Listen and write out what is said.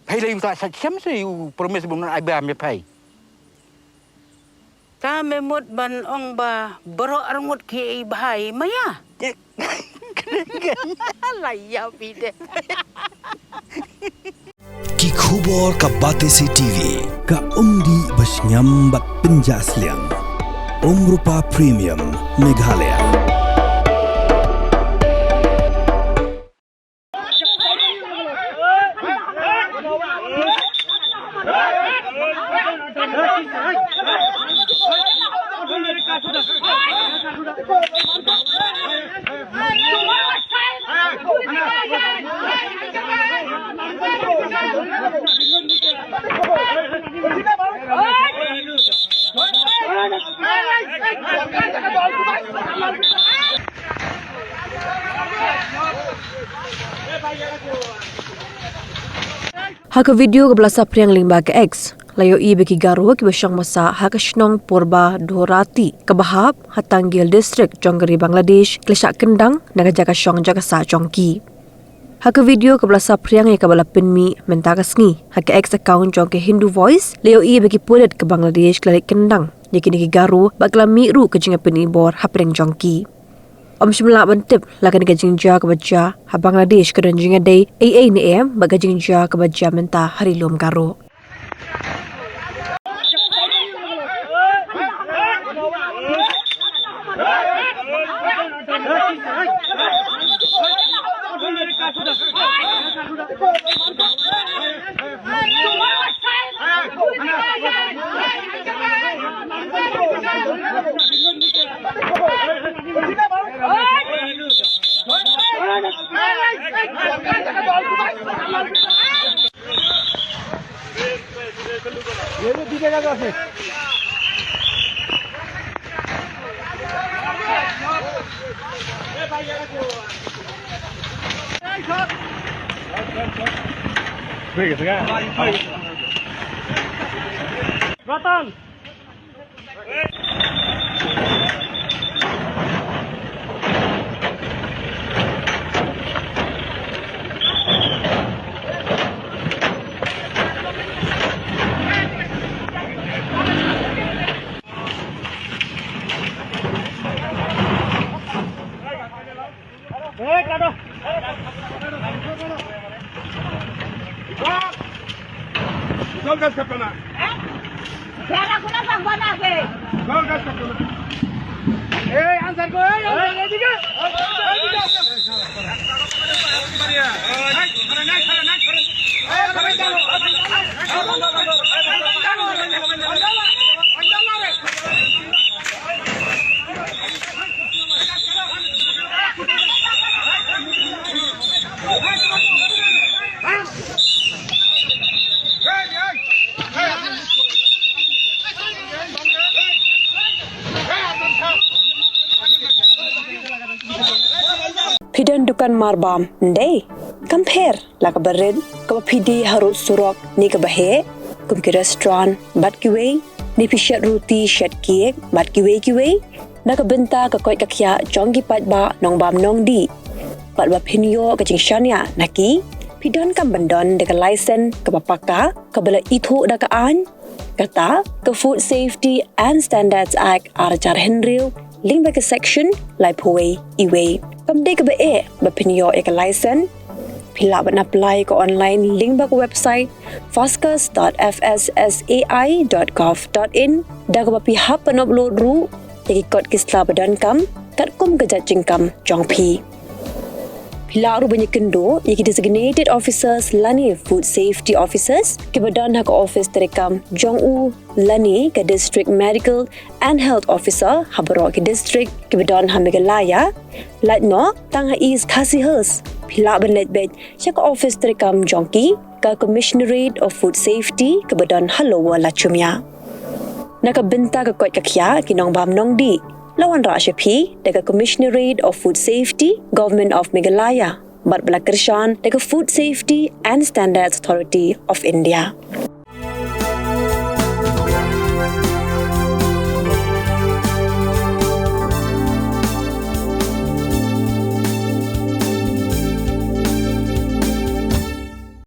Pai le ta sa chem se you promise bung ai ba me pai. Ta me mot ban ong ba bro arngot ki bahai maya. Laya pide. Ki khubor ka Batesi TV ka umdi bas nyambat penjaslian. Rupa Premium Meghalaya. Haka video ke belasa priang lingba ke X. Layo i beki Garo ke besyang masa haka shnong purba Dhorati ke bahap hatanggil distrik Jong Bangladesh klesak Kyndang naga Jaka syong Jaka sa Jongki. Haka video ke belasa priang ke bala penmi mentaka sngi haka X account Jong ke Hindu Voice layo i beki pudet ke Bangladesh kelalik Kyndang yakini ke Garo bakla miru ke jinga penibor hapreng Jongki. Om Shimla bentip lakan gajing ja ke baja ha Bangladesh ke jinga day AA ni bagajing ja ke baja menta hari lom Garo. Ratan. Kado. Solgas kapana. Kaya kuna sang bana ke. Solgas kapana. Answer ko edige. Pidan dukan marbam ndai compare la ka bered ka pidi harut surok ni ka bahe kum ki restaurant bat ki wei ni pishat roti shat kiek bat ki wei na ka benta ka koi ka khya jongi pat ba nong bam nong di pat ba pinyo ka jing shania naki pidan kam bandon de ka license ka papaka ka bala ithu da ka an kata ka Food Safety and Standards Act arachar henriu link ba ka section lai phoi iwei Kamde ke ba pinyo ek license pila ban apply ko online link ba ko website foscas.fssai.gov.in da ko pi hap an upload ru teki kod kisla badan kam kat kum ke jajing kam jongpi pila ru banyak kendo yaki designated officers lani food safety officers ke badan hak office terekam Jong lani ke district medical and health officer habaro ke district ke badan Meghalaya Latno tang is Khasihers pila ban letbet chak office terekam Jongki ke commissionerate of food safety ke badan Halowa Lachumya nakabenta ke kot kakya kinong bam nong di lawan Rashapi dekat Commissionerate of Food Safety, Government of Meghalaya, bat bala kershan dekat Food Safety and Standards Authority of India.